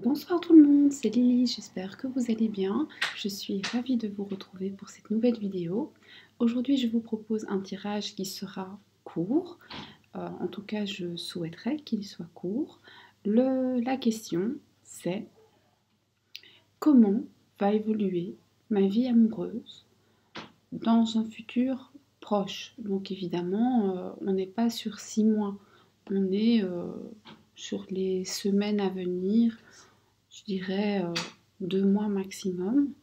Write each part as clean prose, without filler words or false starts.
Bonsoir tout le monde, c'est Lily, j'espère que vous allez bien. Je suis ravie de vous retrouver pour cette nouvelle vidéo. Aujourd'hui, je vous propose un tirage qui sera court. En tout cas, je souhaiterais qu'il soit court. La question, c'est comment va évoluer ma vie amoureuse dans un futur proche. Donc évidemment, on n'est pas sur 6 mois, on est sur les semaines à venir, je dirais 2 mois maximum.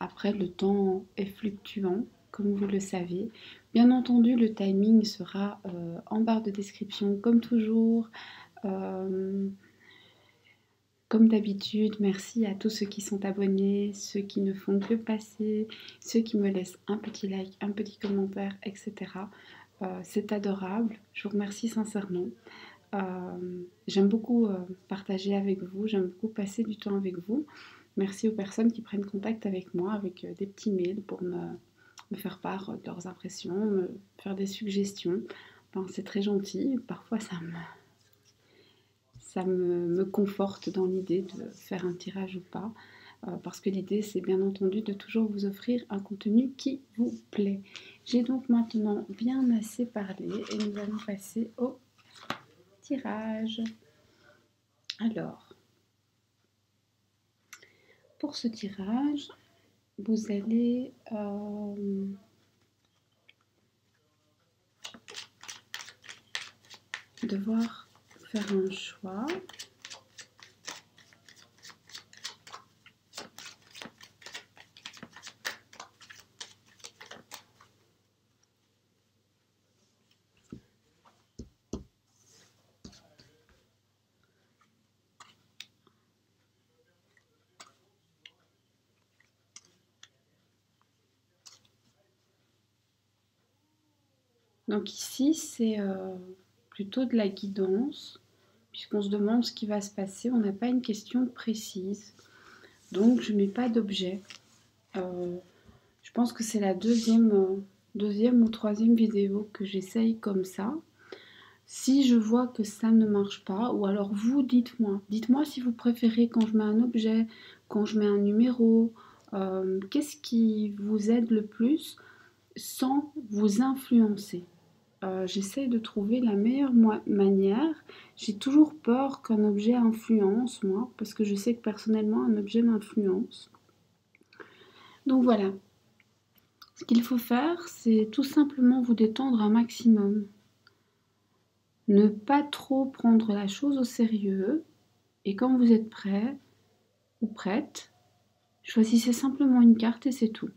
Après, le temps est fluctuant, comme vous le savez. Bien entendu, le timing sera en barre de description, comme toujours. Comme d'habitude, merci à tous ceux qui sont abonnés, ceux qui ne font que passer, ceux qui me laissent un petit like, un petit commentaire, etc. C'est adorable, je vous remercie sincèrement. J'aime beaucoup partager avec vous, j'aime beaucoup passer du temps avec vous. Merci aux personnes qui prennent contact avec moi avec des petits mails pour me faire part de leurs impressions, me faire des suggestions. Enfin, c'est très gentil, parfois ça me conforte dans l'idée de faire un tirage ou pas, parce que l'idée c'est bien entendu de toujours vous offrir un contenu qui vous plaît. J'ai donc maintenant bien assez parlé et nous allons passer au tirage. Alors, pour ce tirage, vous allez devoir faire un choix. Donc ici, c'est plutôt de la guidance, puisqu'on se demande ce qui va se passer. On n'a pas une question précise, donc je ne mets pas d'objet. Je pense que c'est la deuxième ou troisième vidéo que j'essaye comme ça. Si je vois que ça ne marche pas, ou alors vous dites-moi si vous préférez quand je mets un objet, quand je mets un numéro, qu'est-ce qui vous aide le plus sans vous influencer. J'essaie de trouver la meilleure manière. J'ai toujours peur qu'un objet influence, moi, parce que je sais que personnellement, un objet m'influence. Donc voilà. Ce qu'il faut faire, c'est tout simplement vous détendre un maximum. Ne pas trop prendre la chose au sérieux. Et quand vous êtes prêt ou prête, choisissez simplement une carte et c'est tout.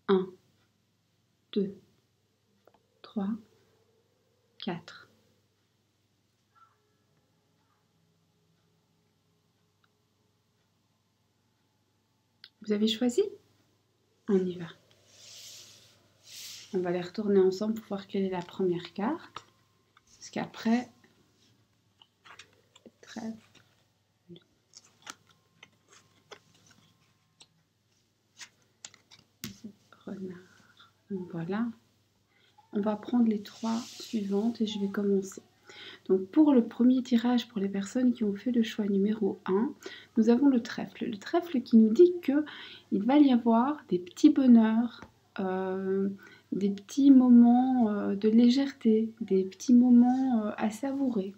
1, 2, 3, 4. Vous avez choisi? On y va. On va les retourner ensemble pour voir quelle est la première carte. Parce qu'après, trèfle. Renard. Donc voilà. On va prendre les 3 suivantes et je vais commencer. Donc pour le premier tirage, pour les personnes qui ont fait le choix numéro 1, nous avons le trèfle. Le trèfle qui nous dit qu'il va y avoir des petits bonheurs, des petits moments de légèreté, des petits moments à savourer.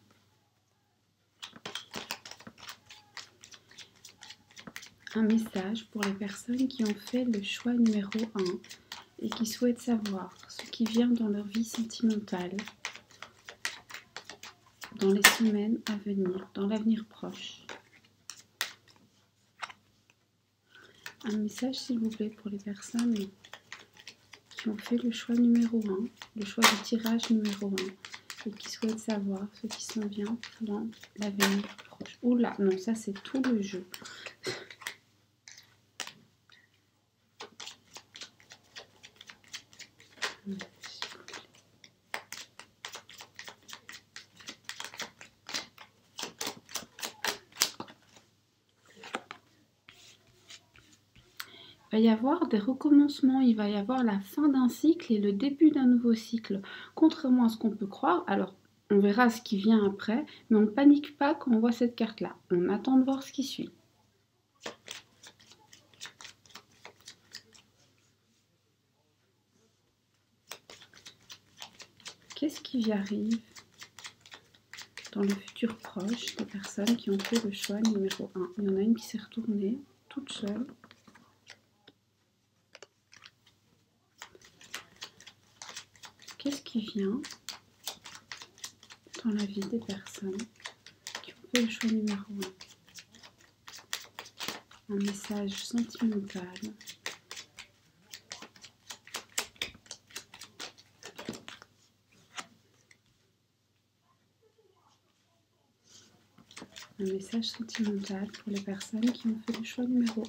Un message pour les personnes qui ont fait le choix numéro 1 et qui souhaitent savoir ce qui vient dans leur vie sentimentale dans les semaines à venir, dans l'avenir proche. Un message s'il vous plaît pour les personnes qui ont fait le choix numéro 1, le choix du tirage numéro 1 et qui souhaitent savoir ce qui s'en vient dans l'avenir proche. Oula, non, ça c'est tout le jeu. Il va y avoir des recommencements, il va y avoir la fin d'un cycle et le début d'un nouveau cycle. Contrairement à ce qu'on peut croire, alors on verra ce qui vient après, mais on ne panique pas quand on voit cette carte-là. On attend de voir ce qui suit. Qu'est-ce qui arrive dans le futur proche des personnes qui ont fait le choix numéro 1? Il y en a une qui s'est retournée toute seule. Qu'est-ce qui vient dans la vie des personnes qui ont fait le choix numéro 1? Un message sentimental. Un message sentimental pour les personnes qui ont fait le choix numéro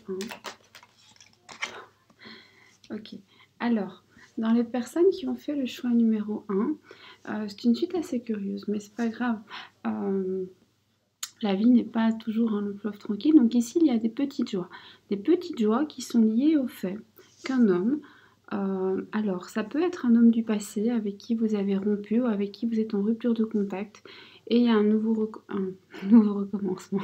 1. Ok, alors, dans les personnes qui ont fait le choix numéro 1, c'est une suite assez curieuse, mais c'est pas grave. La vie n'est pas toujours un long fleuve tranquille, donc ici il y a des petites joies. Des petites joies qui sont liées au fait qu'un homme, alors ça peut être un homme du passé avec qui vous avez rompu ou avec qui vous êtes en rupture de contact, et il y a un nouveau recommencement.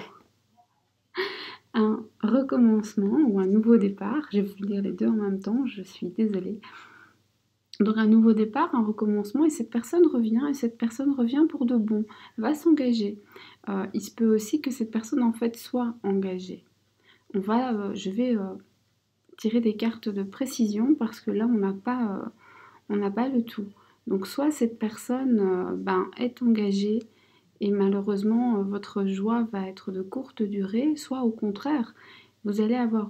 Un recommencement ou un nouveau départ, je vais vous lire les deux en même temps, je suis désolée. Donc un nouveau départ, un recommencement, et cette personne revient pour de bon, va s'engager. Il se peut aussi que cette personne en fait soit engagée. Je vais tirer des cartes de précision parce que là on n'a pas le tout. Donc soit cette personne est engagée et malheureusement votre joie va être de courte durée, soit au contraire, vous allez avoir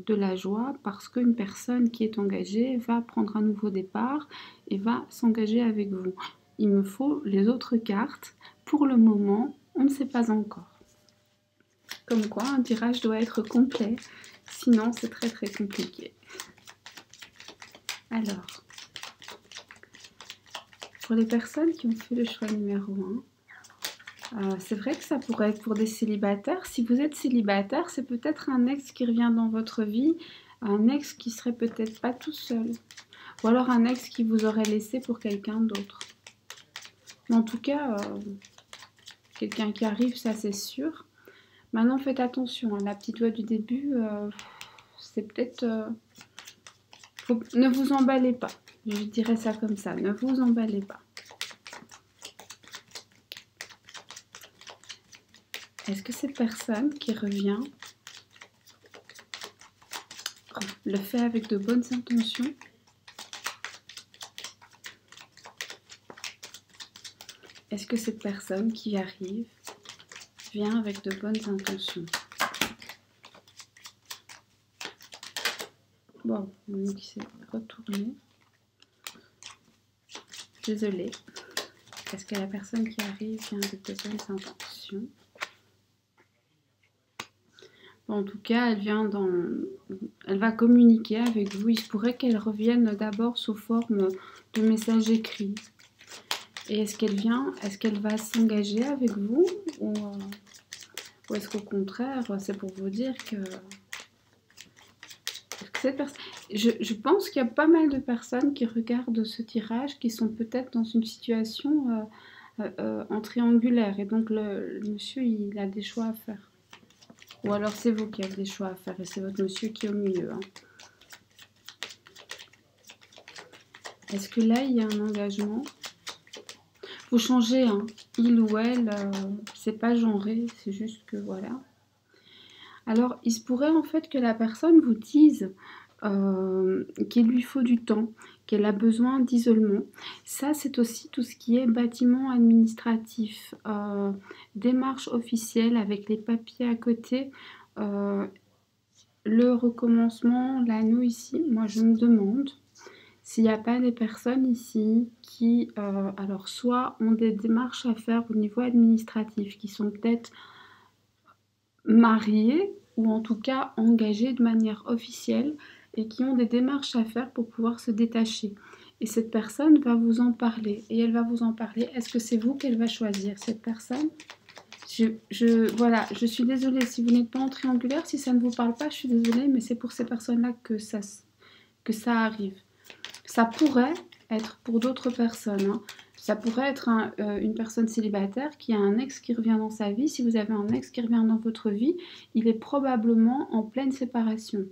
de la joie parce qu'une personne qui est engagée va prendre un nouveau départ et va s'engager avec vous. Il me faut les autres cartes. Pour le moment, on ne sait pas encore. Comme quoi, un tirage doit être complet, sinon c'est très très compliqué. Alors, pour les personnes qui ont fait le choix numéro 1, c'est vrai que ça pourrait être pour des célibataires. Si vous êtes célibataire, c'est peut-être un ex qui revient dans votre vie, un ex qui serait peut-être pas tout seul, ou alors un ex qui vous aurait laissé pour quelqu'un d'autre. Mais en tout cas, quelqu'un qui arrive, ça c'est sûr. Maintenant, faites attention, la petite voix du début, c'est peut-être... ne vous emballez pas, je dirais ça comme ça, ne vous emballez pas. Est-ce que cette personne qui revient le fait avec de bonnes intentions? Est-ce que cette personne qui arrive vient avec de bonnes intentions? Bon, on qui s'est retourné. Désolée. Est-ce que la personne qui arrive vient avec de bonnes intentions? En tout cas, elle va communiquer avec vous. Il se pourrait qu'elle revienne d'abord sous forme de messages écrits. Et est-ce qu'elle va s'engager avec vous ou est-ce qu'au contraire, c'est pour vous dire que cette personne... Je pense qu'il y a pas mal de personnes qui regardent ce tirage qui sont peut-être dans une situation en triangulaire. Et donc, le monsieur, il a des choix à faire. Ou alors c'est vous qui avez des choix à faire et c'est votre monsieur qui est au milieu. Est-ce que là, il y a un engagement? Vous changez, il ou elle, c'est pas genré, c'est juste que voilà. Alors, il se pourrait en fait que la personne vous dise qu'il lui faut du temps, qu'elle a besoin d'isolement. Ça, c'est aussi tout ce qui est bâtiment administratif, démarche officielle avec les papiers à côté, le recommencement, l'anneau ici. Moi, je me demande s'il n'y a pas des personnes ici qui, alors, soit ont des démarches à faire au niveau administratif, qui sont peut-être mariées ou en tout cas engagées de manière officielle et qui ont des démarches à faire pour pouvoir se détacher. Et cette personne va vous en parler. Et elle va vous en parler. Est-ce que c'est vous qu'elle va choisir, cette personne? Voilà, je suis désolée si vous n'êtes pas en triangulaire. Si ça ne vous parle pas, je suis désolée. Mais c'est pour ces personnes-là que ça arrive. Ça pourrait être pour d'autres personnes. Ça pourrait être une personne célibataire qui a un ex qui revient dans sa vie. Si vous avez un ex qui revient dans votre vie, il est probablement en pleine séparation.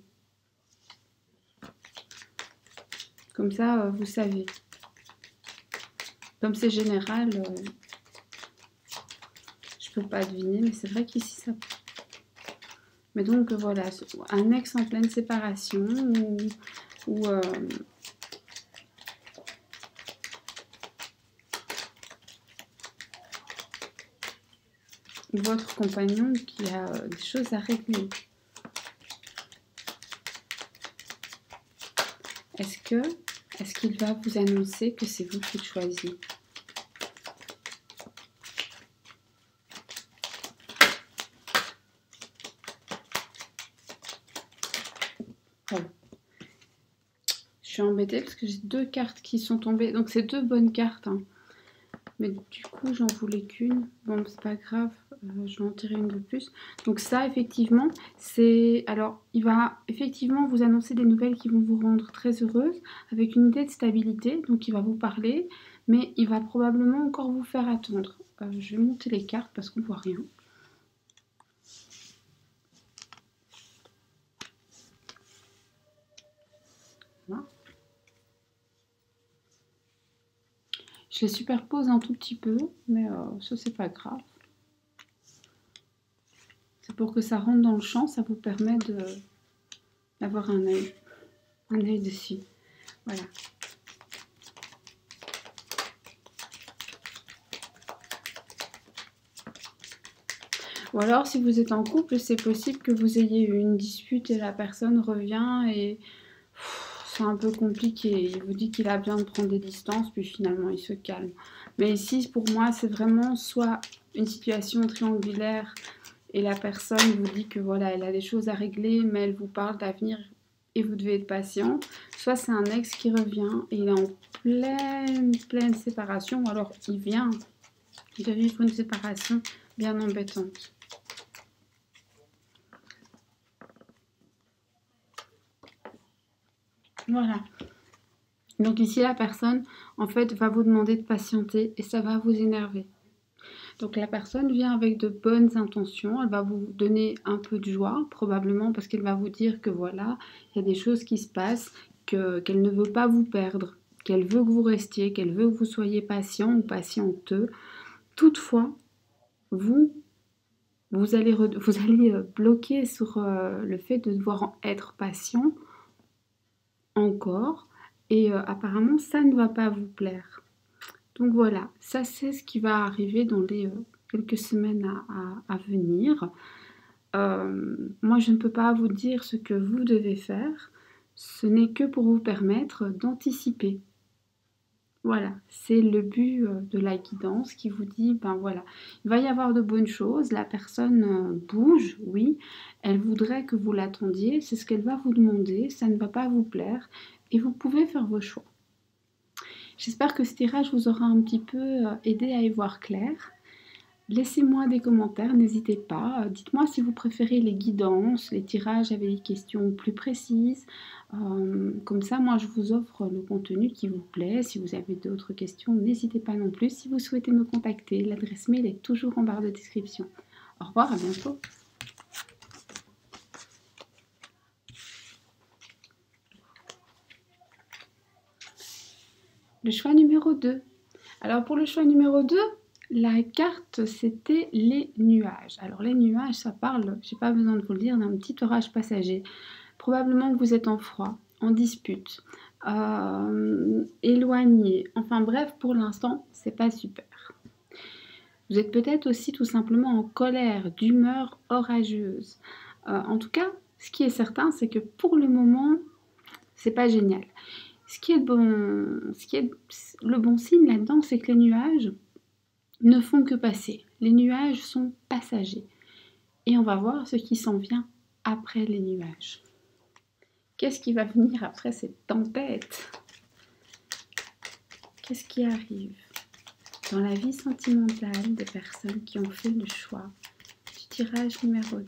Comme ça, vous savez. Comme c'est général, je peux pas deviner, mais c'est vrai qu'ici ça... Mais donc voilà, un ex en pleine séparation ou votre compagnon qui a des choses à régler. Est-ce qu'il va vous annoncer que c'est vous qui le choisissez? Voilà. Je suis embêtée parce que j'ai 2 cartes qui sont tombées. Donc c'est 2 bonnes cartes. Hein. Mais du coup, j'en voulais qu'une. Bon, c'est pas grave. Je vais en tirer une de plus. Donc ça, effectivement, c'est... Alors, il va effectivement vous annoncer des nouvelles qui vont vous rendre très heureuse, avec une idée de stabilité. Donc, il va vous parler, mais il va probablement encore vous faire attendre. Je vais monter les cartes parce qu'on voit rien. Voilà. Je les superpose un tout petit peu, mais ça, c'est pas grave. C'est pour que ça rentre dans le champ, ça vous permet d'avoir un œil dessus. Voilà. Ou alors, si vous êtes en couple, c'est possible que vous ayez eu une dispute et la personne revient et c'est un peu compliqué. Il vous dit qu'il a besoin de prendre des distances, puis finalement, il se calme. Mais ici, pour moi, c'est vraiment soit une situation triangulaire et la personne vous dit que voilà, elle a des choses à régler, mais elle vous parle d'avenir et vous devez être patient. Soit c'est un ex qui revient et il est en pleine séparation, ou alors il vient de vivre une séparation bien embêtante. Voilà. Donc ici, la personne, en fait, va vous demander de patienter et ça va vous énerver. Donc la personne vient avec de bonnes intentions, elle va vous donner un peu de joie, probablement parce qu'elle va vous dire que voilà, il y a des choses qui se passent, qu'elle ne veut pas vous perdre, qu'elle veut que vous restiez, qu'elle veut que vous soyez patient ou patienteux. Toutefois, vous allez bloquer sur le fait de devoir être patient encore et apparemment ça ne va pas vous plaire. Donc voilà, ça c'est ce qui va arriver dans les quelques semaines à venir. Moi je ne peux pas vous dire ce que vous devez faire, ce n'est que pour vous permettre d'anticiper. Voilà, c'est le but de la guidance qui vous dit, ben voilà, il va y avoir de bonnes choses, la personne bouge, oui, elle voudrait que vous l'attendiez, c'est ce qu'elle va vous demander, ça ne va pas vous plaire et vous pouvez faire vos choix. J'espère que ce tirage vous aura un petit peu aidé à y voir clair. Laissez-moi des commentaires, n'hésitez pas. Dites-moi si vous préférez les guidances, les tirages avec des questions plus précises. Comme ça, moi, je vous offre le contenu qui vous plaît. Si vous avez d'autres questions, n'hésitez pas non plus. Si vous souhaitez me contacter, l'adresse mail est toujours en barre de description. Au revoir, à bientôt. Le choix numéro 2. Alors pour le choix numéro 2, la carte c'était les nuages. Alors les nuages, ça parle, j'ai pas besoin de vous le dire, d'un petit orage passager. Probablement que vous êtes en froid, en dispute, éloigné. Enfin bref, pour l'instant, c'est pas super. Vous êtes peut-être aussi tout simplement en colère, d'humeur orageuse. En tout cas, ce qui est certain, c'est que pour le moment, c'est pas génial. Ce qui est le bon signe là-dedans, c'est que les nuages ne font que passer. Les nuages sont passagers. Et on va voir ce qui s'en vient après les nuages. Qu'est-ce qui va venir après cette tempête? Qu'est-ce qui arrive dans la vie sentimentale des personnes qui ont fait le choix du tirage numéro 2?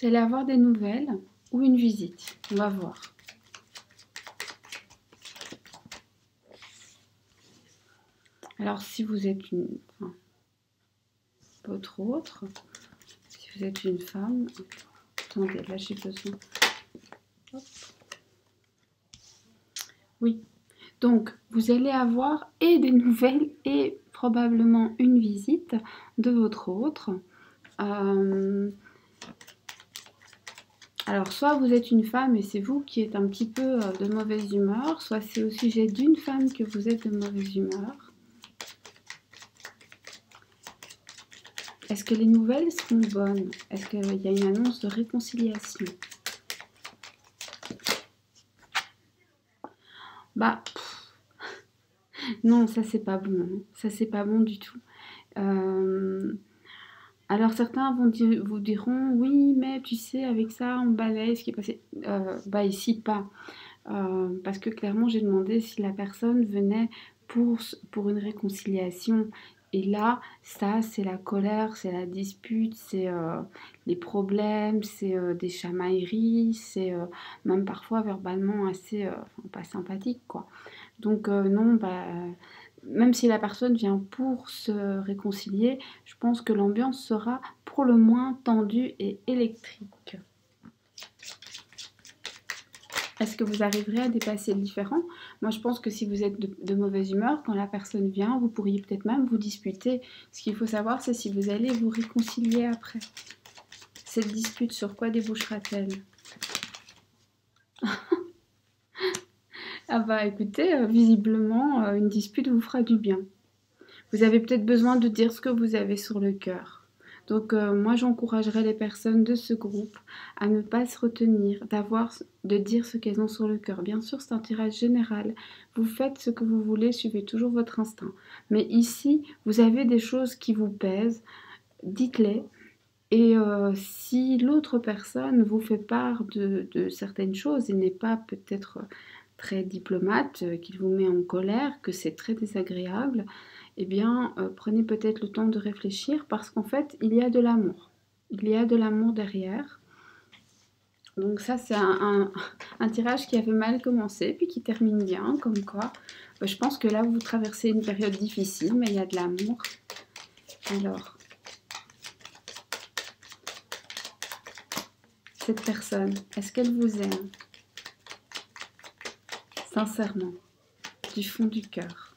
Vous allez avoir des nouvelles ou une visite. On va voir. Alors, si vous êtes votre autre, si vous êtes une femme, attendez, là j'ai besoin. Hop. Oui, donc vous allez avoir et des nouvelles et probablement une visite de votre autre. Alors, soit vous êtes une femme et c'est vous qui êtes un petit peu de mauvaise humeur, soit c'est au sujet d'une femme que vous êtes de mauvaise humeur. Est-ce que les nouvelles seront bonnes? Est-ce qu'il y a une annonce de réconciliation? Bah, non, ça c'est pas bon. Hein. Ça c'est pas bon du tout. Alors certains vous diront, oui, mais tu sais, avec ça, on balaye ce qui est passé. Bah ici, pas. Parce que clairement, j'ai demandé si la personne venait pour une réconciliation. Et là, ça, c'est la colère, c'est la dispute, c'est les problèmes, c'est des chamailleries, c'est même parfois verbalement assez pas sympathique, quoi. Donc non, bah, même si la personne vient pour se réconcilier, je pense que l'ambiance sera pour le moins tendue et électrique. Est-ce que vous arriverez à dépasser le différend? Moi, je pense que si vous êtes de mauvaise humeur, quand la personne vient, vous pourriez peut-être même vous disputer. Ce qu'il faut savoir, c'est si vous allez vous réconcilier après. Cette dispute, sur quoi débouchera-t-elle? Ah bah écoutez, visiblement, une dispute vous fera du bien. Vous avez peut-être besoin de dire ce que vous avez sur le cœur. Donc moi j'encouragerais les personnes de ce groupe à ne pas se retenir, de dire ce qu'elles ont sur le cœur. Bien sûr c'est un tirage général, vous faites ce que vous voulez, suivez toujours votre instinct. Mais ici vous avez des choses qui vous pèsent, dites-les. Et si l'autre personne vous fait part de certaines choses et n'est pas peut-être très diplomate, qu'il vous met en colère, que c'est très désagréable, eh bien, prenez peut-être le temps de réfléchir parce qu'en fait, il y a de l'amour. Il y a de l'amour derrière. Donc ça, c'est un tirage qui avait mal commencé, puis qui termine bien, comme quoi. Je pense que là, vous traversez une période difficile, mais il y a de l'amour. Alors, cette personne, est-ce qu'elle vous aime? Sincèrement, du fond du cœur.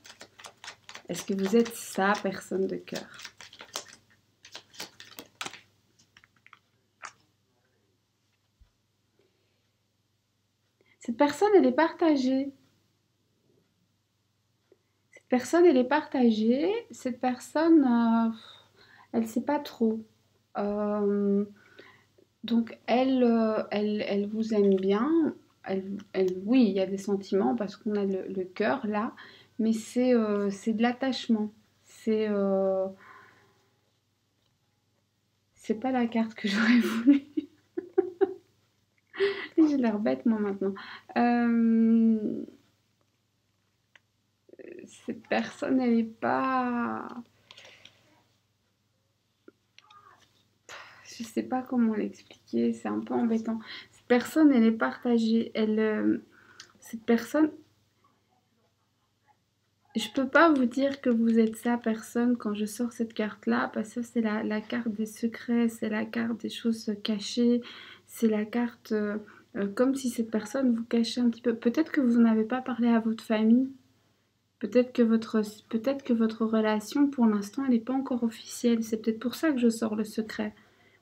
Est-ce que vous êtes sa personne de cœur? Cette personne, elle est partagée. Cette personne, elle est partagée. Cette personne, elle ne sait pas trop. Donc, elle vous aime bien. Oui, il y a des sentiments parce qu'on a le cœur là. Mais c'est de l'attachement. C'est pas la carte que j'aurais voulu. J'ai l'air bête moi maintenant. Cette personne, elle n'est pas... Je sais pas comment l'expliquer, c'est un peu embêtant. Cette personne, elle est partagée. Cette personne... Je peux pas vous dire que vous êtes sa personne quand je sors cette carte-là, parce que c'est la carte des secrets, c'est la carte des choses cachées, c'est la carte comme si cette personne vous cachait un petit peu. Peut-être que vous n'en avez pas parlé à votre famille, peut-être que votre relation, pour l'instant, elle n'est pas encore officielle. C'est peut-être pour ça que je sors le secret.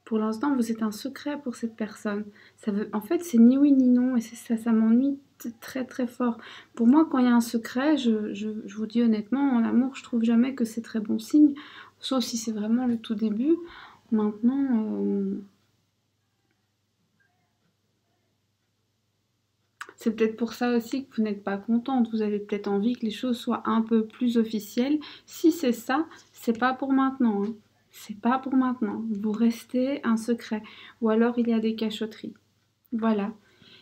Pour l'instant, vous êtes un secret pour cette personne. En fait, c'est ni oui ni non, et ça m'ennuie très très fort. Pour moi, quand il y a un secret, je vous dis honnêtement, en amour, je trouve jamais que c'est très bon signe, sauf si c'est vraiment le tout début. Maintenant, c'est peut-être pour ça aussi que vous n'êtes pas contente. Vous avez peut-être envie que les choses soient un peu plus officielles. Si c'est ça, c'est pas pour maintenant. Hein. C'est pas pour maintenant. Vous restez un secret. Ou alors il y a des cachotteries. Voilà.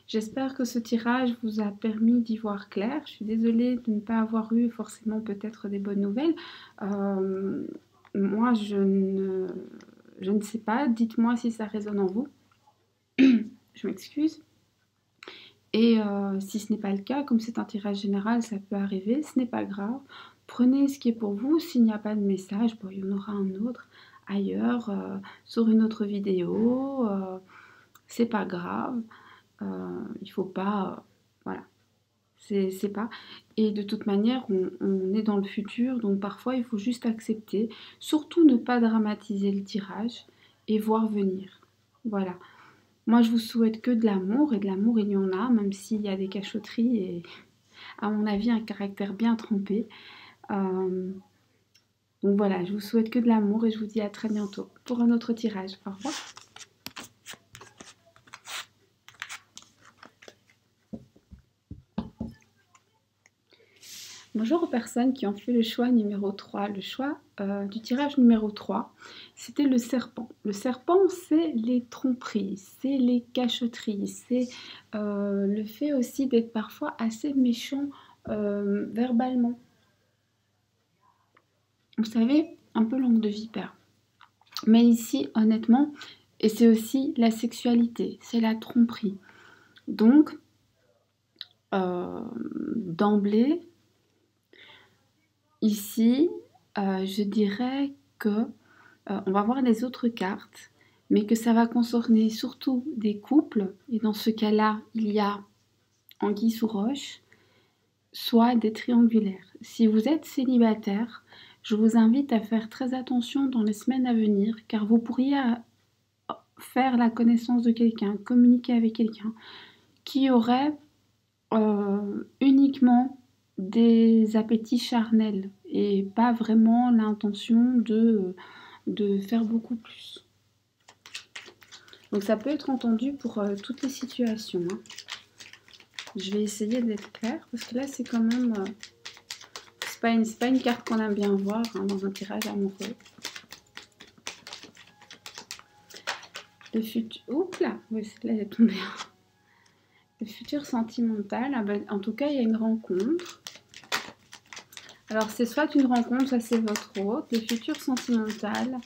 J'espère que ce tirage vous a permis d'y voir clair. Je suis désolée de ne pas avoir eu forcément peut-être des bonnes nouvelles. Moi, je ne sais pas. Dites-moi si ça résonne en vous. je m'excuse. Et si ce n'est pas le cas, comme c'est un tirage général, ça peut arriver, ce n'est pas grave. Prenez ce qui est pour vous. S'il n'y a pas de message, bon, il y en aura un autre ailleurs, sur une autre vidéo. C'est pas grave. Il faut pas... voilà. C'est pas... Et de toute manière, on est dans le futur, donc parfois il faut juste accepter. Surtout ne pas dramatiser le tirage et voir venir. Voilà. Moi, je vous souhaite que de l'amour, et de l'amour, il y en a, même s'il y a des cachotteries et, à mon avis, un caractère bien trempé. Donc voilà, je vous souhaite que de l'amour et je vous dis à très bientôt pour un autre tirage. Au revoir. Bonjour aux personnes qui ont fait le choix numéro 3. Le choix du tirage numéro 3, c'était le serpent. Le serpent, c'est les tromperies, c'est les cachotteries, c'est le fait aussi d'être parfois assez méchant verbalement. Vous savez, un peu langue de vipère. Mais ici, honnêtement, et c'est aussi la sexualité, c'est la tromperie. Donc, d'emblée, ici, je dirais que on va voir les autres cartes, mais que ça va concerner surtout des couples, et dans ce cas-là, il y a anguille sous roche, soit des triangulaires. Si vous êtes célibataire, je vous invite à faire très attention dans les semaines à venir, car vous pourriez faire la connaissance de quelqu'un, communiquer avec quelqu'un qui aurait uniquement des appétits charnels et pas vraiment l'intention de faire beaucoup plus. Donc ça peut être entendu pour toutes les situations. Hein. Je vais essayer d'être claire parce que là c'est quand même... c'est pas une carte qu'on aime bien voir hein, dans un tirage amoureux. Le futur... Oups là, oui, là elle est tombée. Le futur sentimental, ah ben, en tout cas il y a une rencontre. Alors c'est soit une rencontre, soit c'est votre hôte. Le futur sentimental,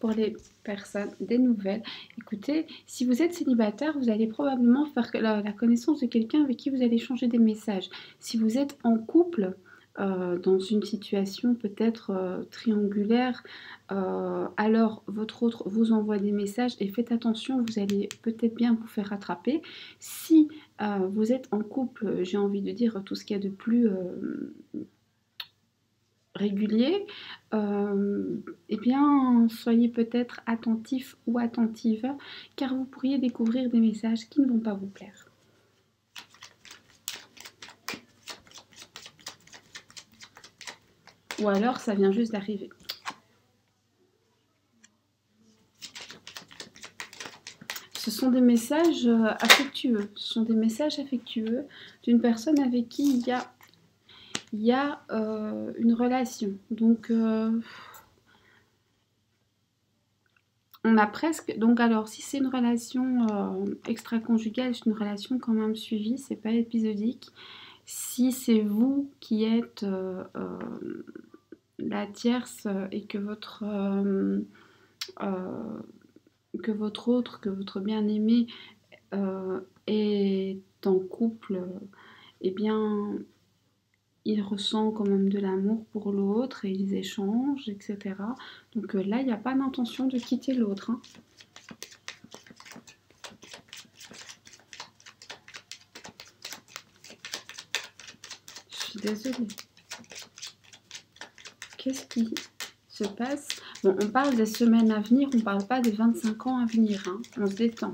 pour les personnes, des nouvelles. Écoutez, si vous êtes célibataire, vous allez probablement faire la connaissance de quelqu'un avec qui vous allez échanger des messages. Si vous êtes en couple, dans une situation peut-être triangulaire, alors votre autre vous envoie des messages et faites attention, vous allez peut-être bien vous faire rattraper. Si vous êtes en couple, j'ai envie de dire tout ce qu'il y a de plus régulier, eh bien soyez peut-être attentif ou attentive car vous pourriez découvrir des messages qui ne vont pas vous plaire. Ou alors ça vient juste d'arriver. Ce sont des messages affectueux. Ce sont des messages affectueux d'une personne avec qui il y a une relation. Donc on a presque... Donc alors si c'est une relation extra-conjugale, c'est une relation quand même suivie, c'est pas épisodique. Si c'est vous qui êtes la tierce et que votre autre, que votre bien-aimé est en couple, eh bien il ressent quand même de l'amour pour l'autre et ils échangent, etc. Donc là, il n'y a pas d'intention de quitter l'autre. Hein. Je suis désolée. Qu'est-ce qui se passe? Bon, on parle des semaines à venir, on ne parle pas des 25 ans à venir. Hein. On se détend.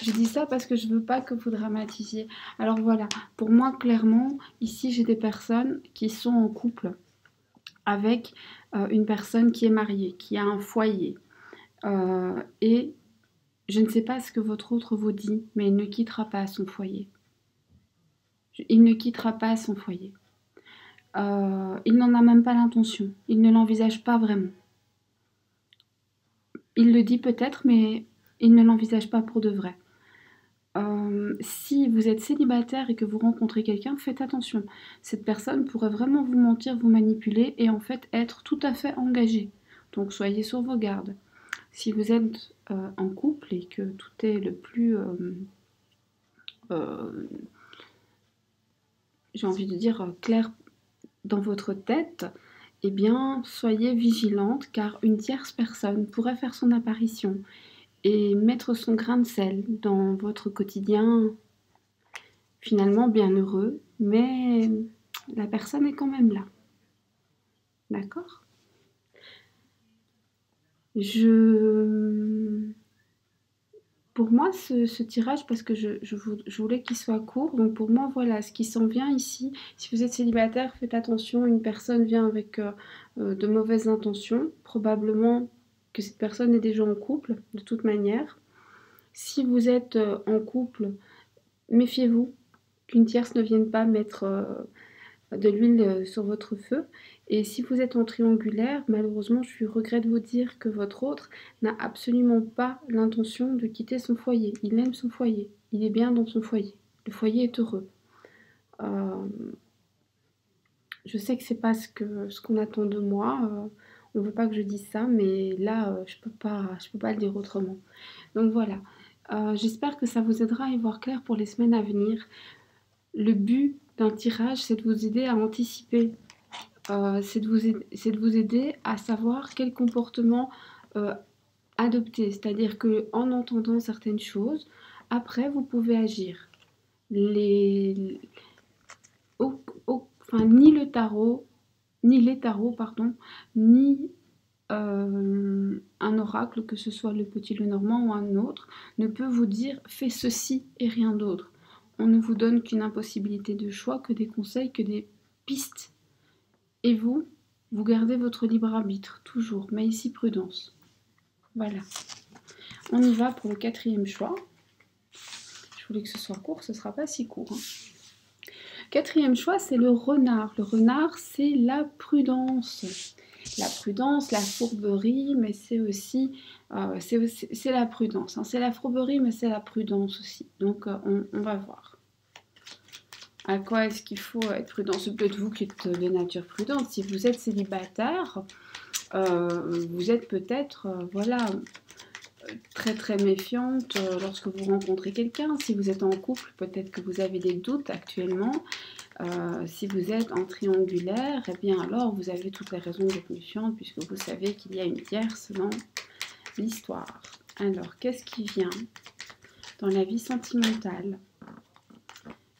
Je dis ça parce que je veux pas que vous dramatisiez. Alors voilà, pour moi, clairement, ici, j'ai des personnes qui sont en couple avec une personne qui est mariée, qui a un foyer. Et je ne sais pas ce que votre autre vous dit, mais il ne quittera pas son foyer. Il ne quittera pas son foyer. Il n'en a même pas l'intention. Il ne l'envisage pas vraiment. Il le dit peut-être, mais il ne l'envisage pas pour de vrai. Si vous êtes célibataire et que vous rencontrez quelqu'un, faites attention. Cette personne pourrait vraiment vous mentir, vous manipuler et en fait être tout à fait engagée. Donc soyez sur vos gardes. Si vous êtes en couple et que tout est le plus, j'ai envie de dire, clair dans votre tête, eh bien, soyez vigilante car une tierce personne pourrait faire son apparition et mettre son grain de sel dans votre quotidien finalement bien heureux, mais la personne est quand même là. D'accord? Pour moi, ce tirage, parce que je voulais qu'il soit court, donc pour moi, voilà, ce qui s'en vient ici. Si vous êtes célibataire, faites attention, une personne vient avec de mauvaises intentions. Probablement que cette personne est déjà en couple, de toute manière. Si vous êtes en couple, méfiez-vous qu'une tierce ne vienne pas mettre de l'huile sur votre feu. Et si vous êtes en triangulaire, malheureusement, je regrette vous dire que votre autre n'a absolument pas l'intention de quitter son foyer. Il aime son foyer, il est bien dans son foyer. Le foyer est heureux. Je sais que c'est pas ce qu'on attend de moi. On ne veut pas que je dise ça, mais là, je peux pas le dire autrement. Donc voilà. J'espère que ça vous aidera à y voir clair pour les semaines à venir. Le but d'un tirage, c'est de vous aider à anticiper. C'est de vous aider à savoir quel comportement adopter. C'est-à-dire qu'en entendant certaines choses, après, vous pouvez agir. Enfin, ni le tarot, ni les tarots, pardon, ni un oracle, que ce soit le Petit Lenormand ou un autre, ne peut vous dire « fais ceci et rien d'autre ». On ne vous donne qu'une impossibilité de choix, que des conseils, que des pistes. Et vous gardez votre libre arbitre, toujours, mais ici prudence. Voilà. On y va pour le 4e choix. Je voulais que ce soit court, ce ne sera pas si court. Hein. 4e choix, c'est le renard. Le renard, c'est la prudence. La prudence, la fourberie, mais c'est aussi c'est la prudence. Hein. C'est la fourberie, mais c'est la prudence aussi. Donc, on va voir. À quoi est-ce qu'il faut être prudent? C'est peut-être vous qui êtes de nature prudente. Si vous êtes célibataire, vous êtes peut-être, voilà, très très méfiante lorsque vous rencontrez quelqu'un. Si vous êtes en couple, peut-être que vous avez des doutes actuellement. Si vous êtes en triangulaire, eh bien alors vous avez toutes les raisons d'être méfiante puisque vous savez qu'il y a une tierce dans l'histoire. Alors, qu'est-ce qui vient dans la vie sentimentale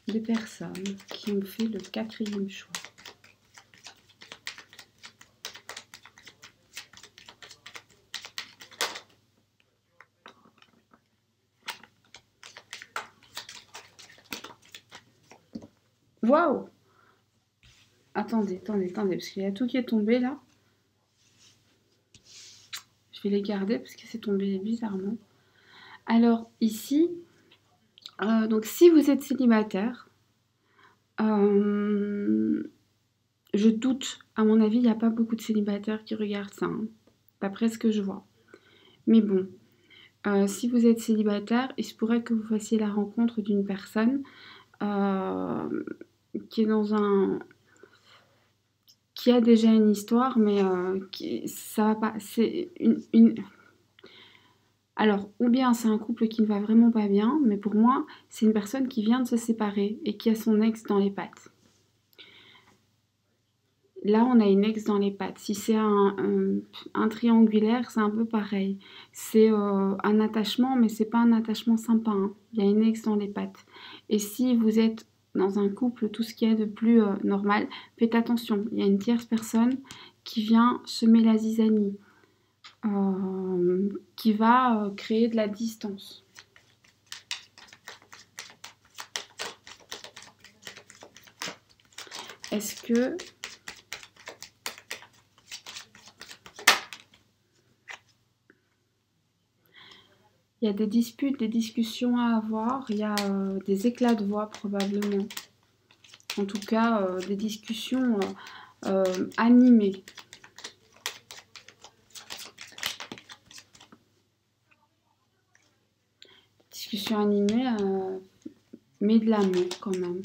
des personnes qui ont fait le 4e choix? Waouh! Attendez, parce qu'il y a tout qui est tombé là. Je vais les garder parce que c'est tombé bizarrement. Alors ici, donc si vous êtes célibataire, je doute, à mon avis, il n'y a pas beaucoup de célibataires qui regardent ça, hein, d'après ce que je vois. Mais bon, si vous êtes célibataire, il se pourrait que vous fassiez la rencontre d'une personne qui est dans un... qui a déjà une histoire, mais ça va pas... C'est Alors, ou bien c'est un couple qui ne va vraiment pas bien, mais pour moi, c'est une personne qui vient de se séparer et qui a son ex dans les pattes. Là, on a une ex dans les pattes. Si c'est un triangulaire, c'est un peu pareil. C'est un attachement, mais c'est pas un attachement sympa. Hein. Il y a une ex dans les pattes. Et si vous êtes dans un couple, tout ce qu'il y a de plus normal, faites attention. Il y a une tierce personne qui vient semer la zizanie. Qui va créer de la distance. Est-ce que il y a des disputes, des discussions à avoir, il y a des éclats de voix probablement. En tout cas, des discussions animées. Discussion animée, mais de l'amour quand même.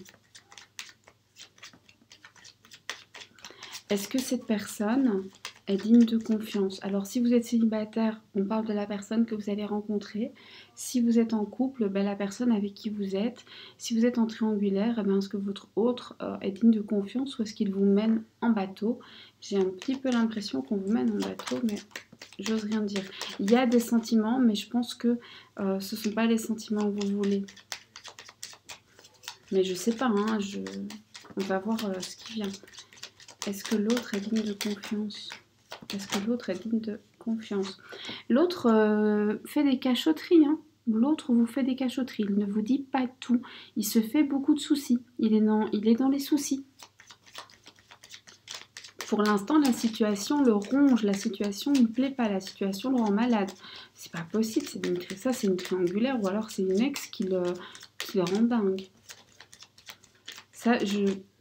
Est-ce que cette personne est digne de confiance. Alors si vous êtes célibataire, on parle de la personne que vous allez rencontrer. Si vous êtes en couple, ben, la personne avec qui vous êtes. Si vous êtes en triangulaire, eh ben, est-ce que votre autre est digne de confiance ou est-ce qu'il vous mène en bateau? J'ai un petit peu l'impression qu'on vous mène en bateau, mais j'ose rien dire. Il y a des sentiments, mais je pense que ce ne sont pas les sentiments que vous voulez. Mais je sais pas, hein, on va voir ce qui vient. Est-ce que l'autre est digne de confiance? Est-ce que l'autre est digne de confiance? L'autre fait des cachotteries, hein. L'autre vous fait des cachotteries. Il ne vous dit pas tout. Il se fait beaucoup de soucis. Il est dans les soucis. Pour l'instant, la situation le ronge. La situation ne plaît pas. La situation le rend malade. C'est pas possible. Ça, c'est une triangulaire ou alors c'est une ex qui le rend dingue. Ça,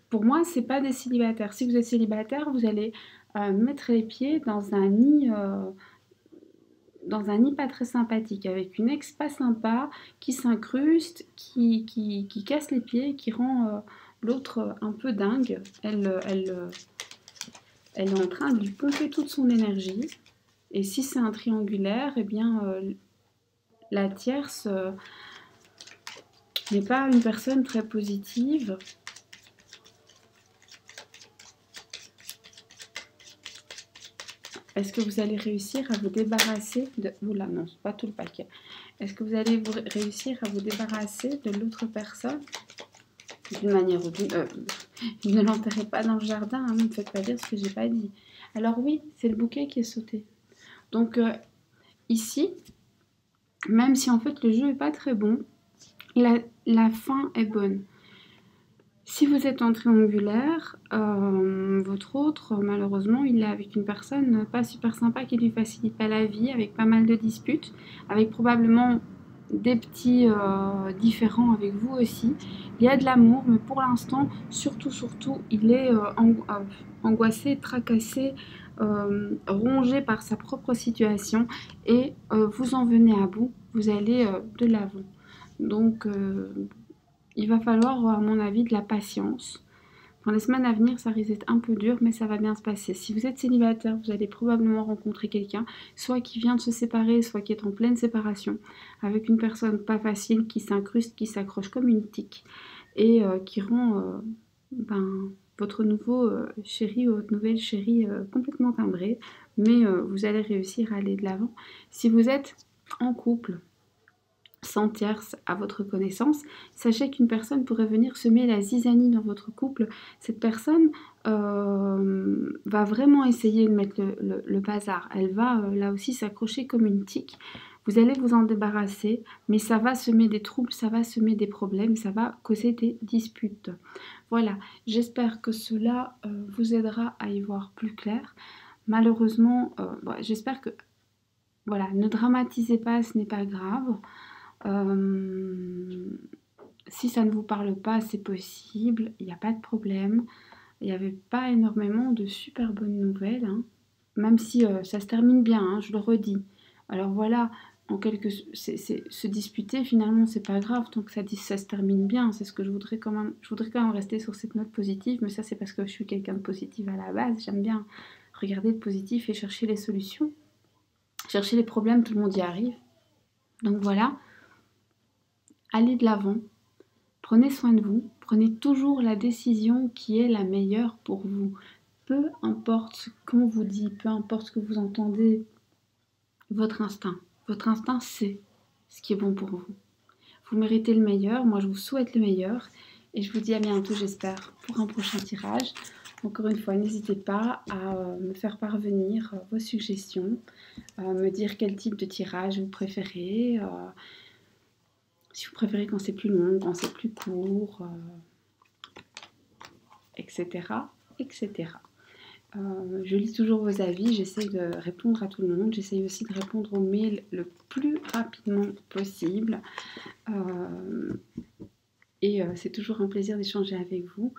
pour moi, c'est pas des célibataires. Si vous êtes célibataire, vous allez mettre les pieds dans un nid pas très sympathique, avec une ex pas sympa, qui s'incruste, qui casse les pieds, qui rend l'autre un peu dingue. Elle est en train de lui pomper toute son énergie. Et si c'est un triangulaire, eh bien, la tierce n'est pas une personne très positive. Est-ce que vous allez réussir à vous débarrasser de... Oula, non, c'est pas tout le paquet. Est-ce que vous allez réussir à vous débarrasser de l'autre personne d'une manière ou d'une... ne l'enterrez pas dans le jardin, hein, ne me faites pas dire ce que j'ai pas dit. Alors oui, c'est le bouquet qui est sauté. Donc ici, même si en fait le jeu est pas très bon, la fin est bonne. Si vous êtes en triangulaire, votre autre, malheureusement, il est avec une personne pas super sympa qui lui facilite pas la vie, avec pas mal de disputes, avec probablement des petits différends avec vous aussi. Il y a de l'amour, mais pour l'instant, surtout, il est angoissé, tracassé, rongé par sa propre situation et vous en venez à bout, vous allez de l'avant. Donc... il va falloir, à mon avis, de la patience. Dans les semaines à venir, ça risque d'être un peu dur, mais ça va bien se passer. Si vous êtes célibataire, vous allez probablement rencontrer quelqu'un, soit qui vient de se séparer, soit qui est en pleine séparation, avec une personne pas facile, qui s'incruste, qui s'accroche comme une tique, et qui rend votre nouveau chéri ou votre nouvelle chérie complètement timbrée. Mais vous allez réussir à aller de l'avant. Si vous êtes en couple, sans tierce à votre connaissance, sachez qu'une personne pourrait venir semer la zizanie dans votre couple. Cette personne va vraiment essayer de mettre le bazar. Elle va là aussi s'accrocher comme une tique. Vous allez vous en débarrasser, mais ça va semer des troubles, ça va semer des problèmes, ça va causer des disputes. Voilà, j'espère que cela vous aidera à y voir plus clair. Malheureusement, j'espère que... Voilà, ne dramatisez pas, ce n'est pas grave. Si ça ne vous parle pas, c'est possible, il n'y a pas de problème. Il n'y avait pas énormément de super bonnes nouvelles, hein. Même si ça se termine bien, hein, je le redis. Alors voilà, se disputer finalement c'est pas grave tant que ça se termine bien. C'est ce que je voudrais quand même. Je voudrais quand même rester sur cette note positive, mais ça c'est parce que je suis quelqu'un de positif à la base. J'aime bien regarder le positif et chercher les solutions. Chercher les problèmes, tout le monde y arrive. Donc voilà. Allez de l'avant, prenez soin de vous, prenez toujours la décision qui est la meilleure pour vous. Peu importe ce qu'on vous dit, peu importe ce que vous entendez, votre instinct sait ce qui est bon pour vous. Vous méritez le meilleur, moi je vous souhaite le meilleur et je vous dis à bientôt j'espère pour un prochain tirage. Encore une fois, n'hésitez pas à me faire parvenir vos suggestions, me dire quel type de tirage vous préférez. Si vous préférez quand c'est plus long, quand c'est plus court, etc. etc. Je lis toujours vos avis, j'essaie de répondre à tout le monde, j'essaie aussi de répondre aux mails le plus rapidement possible. Et c'est toujours un plaisir d'échanger avec vous.